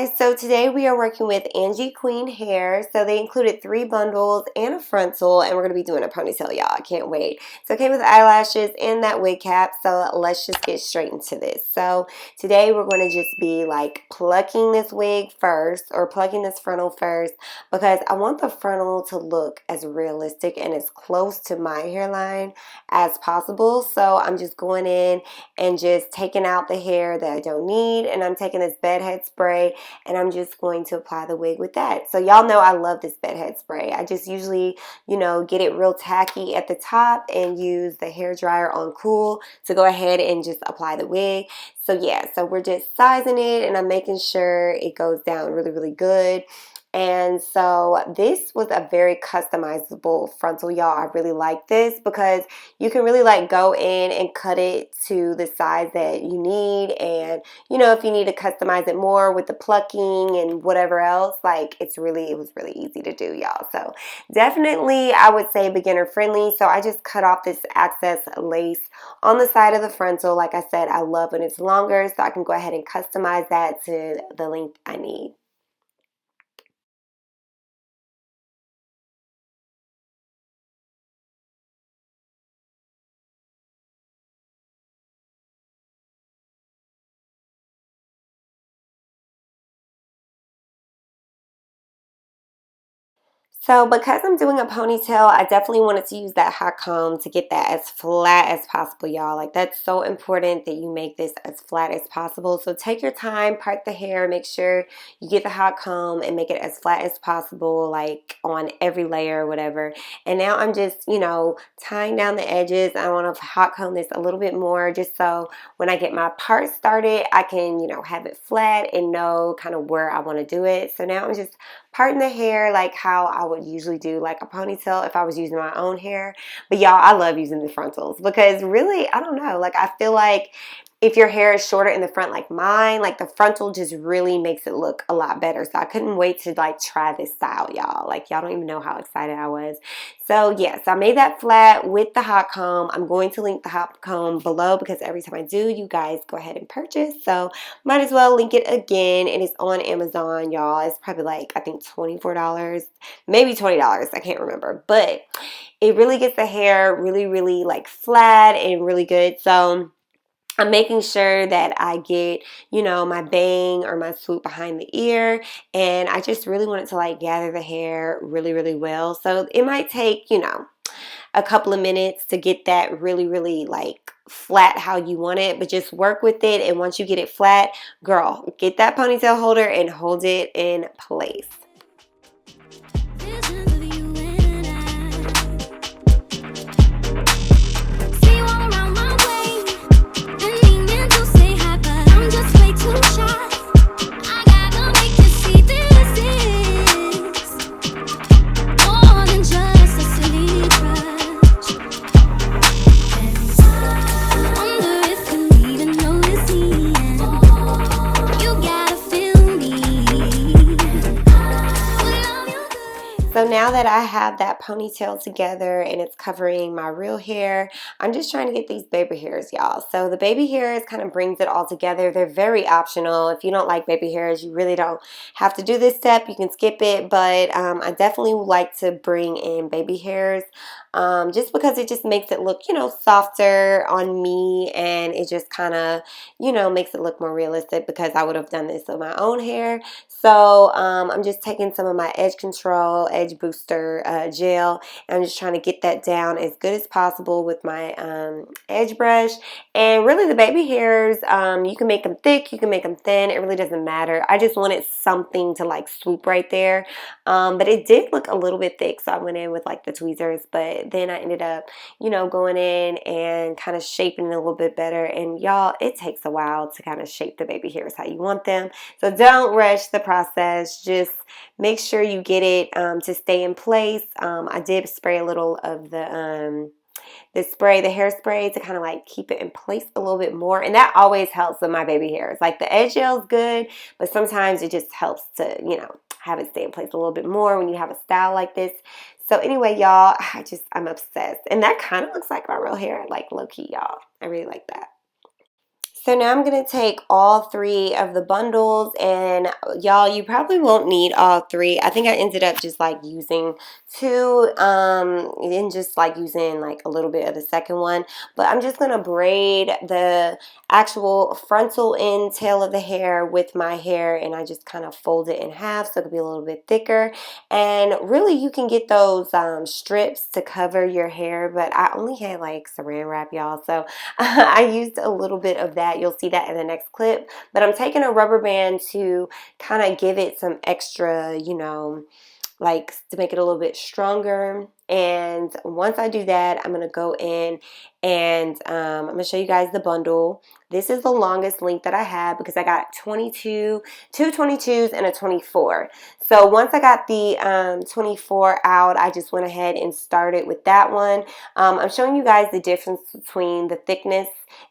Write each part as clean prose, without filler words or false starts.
guys, so today we are working with Angie Queen hair. So they included 3 bundles and a frontal, and we're going to be doing a ponytail, y'all. I can't wait. So it came with eyelashes and that wig cap, so let's just get straight into this. So today we're going to just be like plucking this wig first, or plucking this frontal first, because I want the frontal to look as realistic and as close to my hairline as possible. So I'm just going in and just taking out the hair that I don't need, and I'm taking this bedhead spray and I'm just going to apply the wig with that. So y'all know I love this bedhead spray. I just usually, get it real tacky at the top and use the hair dryer on cool to go ahead and just apply the wig. So yeah, so we're just sizing it and I'm making sure it goes down really, really good. And so this was a very customizable frontal, y'all. I really like this because you can really like go in and cut it to the size that you need. And if you need to customize it more with the plucking and whatever else, like it was really easy to do, y'all. So definitely I would say beginner friendly. So I just cut off this excess lace on the side of the frontal. Like I said, I love when it's longer, so I can go ahead and customize that to the length I need. So because I'm doing a ponytail, I definitely wanted to use that hot comb to get that as flat as possible, y'all. Like that's so important that you make this as flat as possible. So take your time, part the hair, make sure you get the hot comb and make it as flat as possible, like on every layer or whatever. And now I'm just, tying down the edges. I want to hot comb this a little bit more just so when I get my part started, I can, have it flat and know kind of where I want to do it. So now I'm just parting the hair like how I would usually do like a ponytail if I was using my own hair. But y'all, I love using the frontals because really, I don't know, like I feel like if your hair is shorter in the front like mine, like the frontal just really makes it look a lot better. So I couldn't wait to like try this style, y'all. Like y'all don't even know how excited I was. So yes, I made that flat with the hot comb. I'm going to link the hot comb below because every time I do, you guys go ahead and purchase. So might as well link it again. And it's on Amazon, y'all. It's probably like, I think $24, maybe $20. I can't remember. But it really gets the hair really, really like flat and really good. So I'm making sure that I get, my bang or my swoop behind the ear, and I just really wanted to like gather the hair really, really well. So it might take, a couple of minutes to get that really, really like flat how you want it, but just work with it. And once you get it flat, girl, get that ponytail holder and hold it in place. So now that I have that ponytail together and it's covering my real hair, I'm just trying to get these baby hairs, y'all. So the baby hairs kind of brings it all together. They're very optional. If you don't like baby hairs, you really don't have to do this step. You can skip it, but I definitely would like to bring in baby hairs just because it just makes it look, softer on me, and it just kind of, makes it look more realistic because I would have done this with my own hair. So I'm just taking some of my edge control, edge booster gel, and I'm just trying to get that down as good as possible with my edge brush. And really the baby hairs, you can make them thick, you can make them thin, it really doesn't matter. I just wanted something to like swoop right there, but it did look a little bit thick, so I went in with like the tweezers, but then I ended up, going in and kind of shaping it a little bit better. And y'all, it takes a while to kind of shape the baby hairs how you want them, so don't rush the process. Just make sure you get it to stay in place. I did spray a little of the hairspray to kind of like keep it in place a little bit more, and that always helps with my baby hairs. Like the edge gel is good, but sometimes it just helps to have it stay in place a little bit more when you have a style like this. So anyway, y'all, I'm obsessed, and that kind of looks like my real hair, like low-key, y'all. I really like that. So now I'm going to take all 3 of the bundles, and y'all, you probably won't need all 3. I think I ended up just like using 2 and just like using like a little bit of the second one. But I'm just going to braid the actual frontal end tail of the hair with my hair, and I just kind of fold it in half so it can be a little bit thicker. And really you can get those strips to cover your hair, but I only had like saran wrap, y'all, so I used a little bit of that. You'll see that in the next clip. But I'm taking a rubber band to kind of give it some extra, you know, like to make it a little bit stronger. And once I do that, I'm going to go in and I'm going to show you guys the bundle. This is the longest length that I have because I got 2 22s and a 24. So once I got the 24 out, I just went ahead and started with that one. I'm showing you guys the difference between the thickness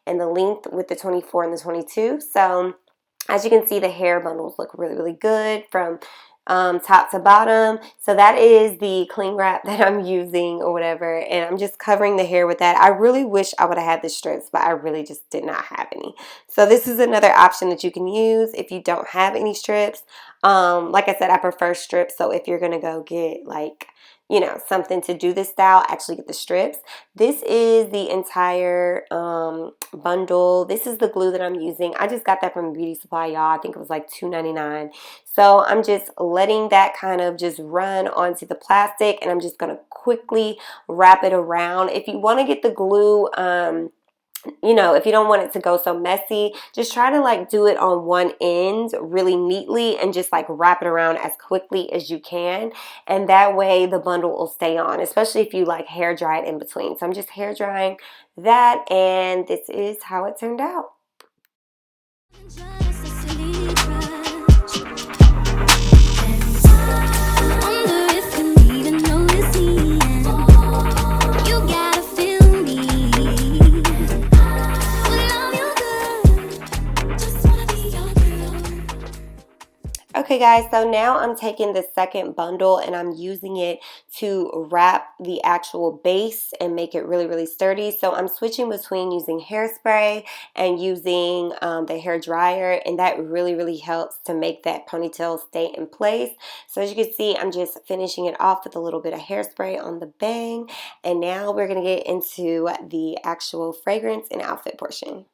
and the length with the 24 and the 22. So as you can see, the hair bundles look really, really good from top to bottom. So that is the cling wrap that I'm using or whatever, and I'm just covering the hair with that. I really wish I would have had the strips, but I really just did not have any. So this is another option that you can use if you don't have any strips. Like I said, I prefer strips, so if you're gonna go get like, you know, something to do this style, actually get the strips. This is the entire bundle. This is the glue that I'm using. I just got that from Beauty Supply, y'all. I think it was like $2.99. So I'm just letting that kind of just run onto the plastic, and I'm just going to quickly wrap it around. If you want to get the glue, you know, if you don't want it to go so messy, just try to like do it on one end really neatly and just like wrap it around as quickly as you can. And that way the bundle will stay on, especially if you like hair dry it in between. So I'm just hair drying that, and this is how it turned out. Okay guys, so now I'm taking the second bundle and I'm using it to wrap the actual base and make it really, really sturdy. So I'm switching between using hairspray and using the hair dryer, and that really, really helps to make that ponytail stay in place. So as you can see, I'm just finishing it off with a little bit of hairspray on the bang, and now we're going to get into the actual fragrance and outfit portion.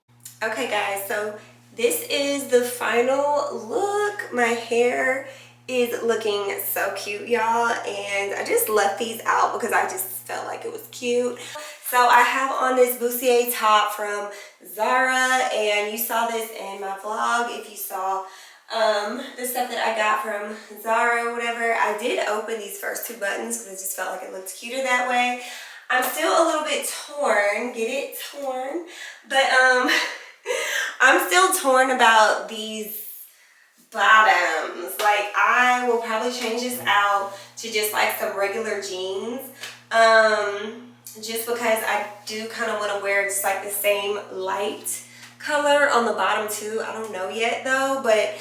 Okay guys, so this is the final look. My hair is looking so cute, y'all, and I just left these out because I just felt like it was cute. So I have on this bustier top from ZARA, and you saw this in my vlog if you saw the stuff that I got from ZARA or whatever. I did open these first 2 buttons because I just felt like it looked cuter that way. I'm still a little bit torn, get it? Torn, but I'm still torn about these bottoms. Like, I will probably change this out to just like some regular jeans, just because I do kind of want to wear just like the same light color on the bottom too. I don't know yet though, but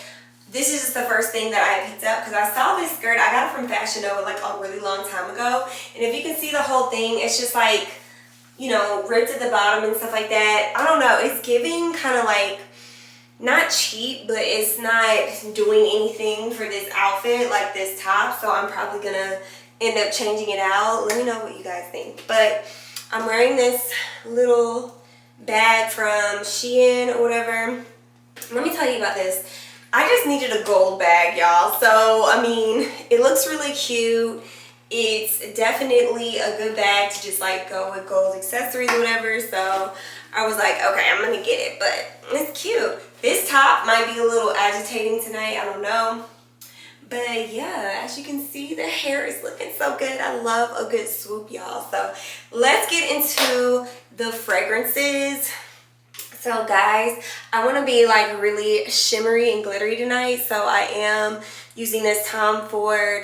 this is just the first thing that I picked up because I saw this skirt. I got it from Fashion Nova like a really long time ago, and if you can see the whole thing, it's just like, you know, ripped at the bottom and stuff like that. I don't know, it's giving kind of like, not cheap, but it's not doing anything for this outfit, like this top, so I'm probably gonna end up changing it out. Let me know what you guys think. But I'm wearing this little bag from Shein or whatever. Let me tell you about this. I just needed a gold bag, y'all. So, I mean, it looks really cute. It's definitely a good bag to just like go with gold accessories or whatever. So I was like, okay, I'm gonna get it, but it's cute. This top might be a little agitating tonight, I don't know. But yeah, as you can see, the hair is looking so good. I love a good swoop, y'all. So let's get into the fragrances. So guys, I want to be like really shimmery and glittery tonight. So I am using this Tom Ford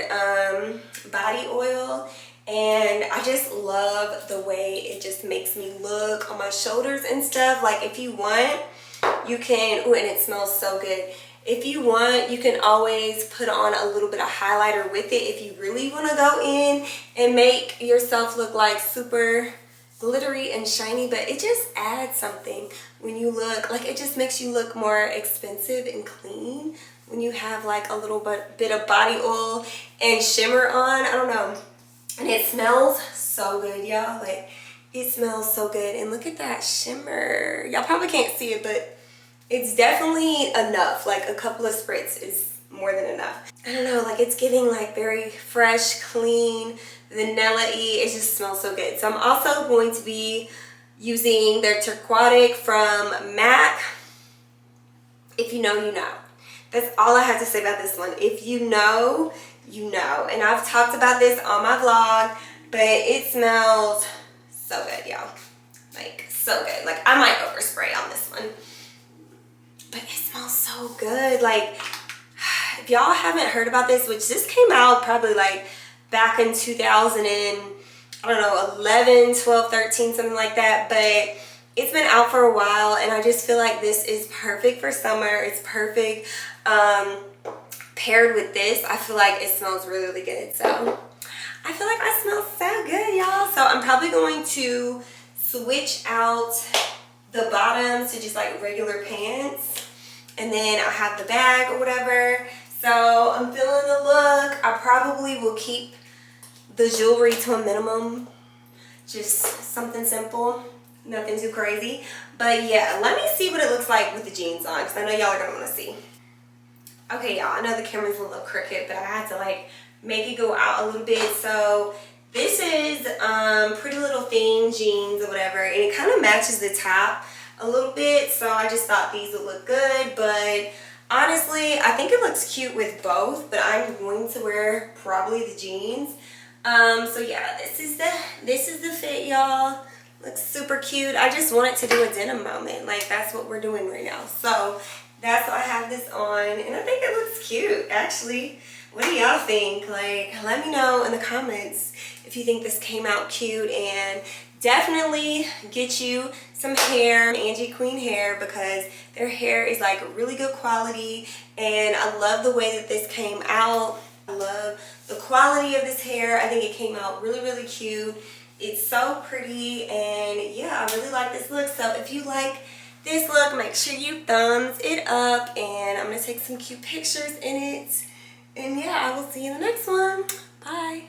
body oil. And I just love the way it just makes me look on my shoulders and stuff. Like if you want, you can, ooh, and it smells so good. If you want, you can always put on a little bit of highlighter with it if you really want to go in and make yourself look like super glittery and shiny, but it just adds something when you look, like it just makes you look more expensive and clean when you have like a little bit of body oil and shimmer on. I don't know. And it smells so good, y'all. Like, it smells so good. And look at that shimmer. Y'all probably can't see it, but it's definitely enough. Like, a couple of spritz is more than enough. I don't know, like it's giving like very fresh, clean, vanilla-y. It just smells so good. So I'm also going to be using their Turquoise from MAC. If you know, you know. That's all I have to say about this one. If you know, you know. And I've talked about this on my vlog, but it smells so good, y'all. Like, so good. Like, I might overspray on this one. But it smells so good. Like, if y'all haven't heard about this, which this came out probably like back in 2000 and, I don't know, 11, 12, 13, something like that. But it's been out for a while, and I just feel like this is perfect for summer. It's perfect paired with this. I feel like it smells really, really good. So I feel like I smell so good, y'all. So I'm probably going to switch out the bottoms to just like regular pants, and then I have the bag or whatever. So I'm feeling the look. I probably will keep the jewelry to a minimum, just something simple, nothing too crazy. But yeah, let me see what it looks like with the jeans on, because I know y'all are gonna want to see. Okay, y'all, I know the camera's a little crooked, but I had to like make it go out a little bit. So this is Pretty Little Thing jeans or whatever, and it kind of matches the top a little bit. So I just thought these would look good, but honestly, I think it looks cute with both, but I'm going to wear probably the jeans. So yeah, this is the fit, y'all. Looks super cute. I just wanted to do a denim moment. Like, that's what we're doing right now. So that's why I have this on, and I think it looks cute, actually. What do y'all think? Like, let me know in the comments if you think this came out cute, and definitely get you some hair, Angie Queen hair, because their hair is like really good quality, and I love the way that this came out. I love the quality of this hair. I think it came out really, really cute. It's so pretty, and yeah, I really like this look. So if you like this look, make sure you thumbs it up, and I'm gonna take some cute pictures in it. And yeah, I will see you in the next one. Bye.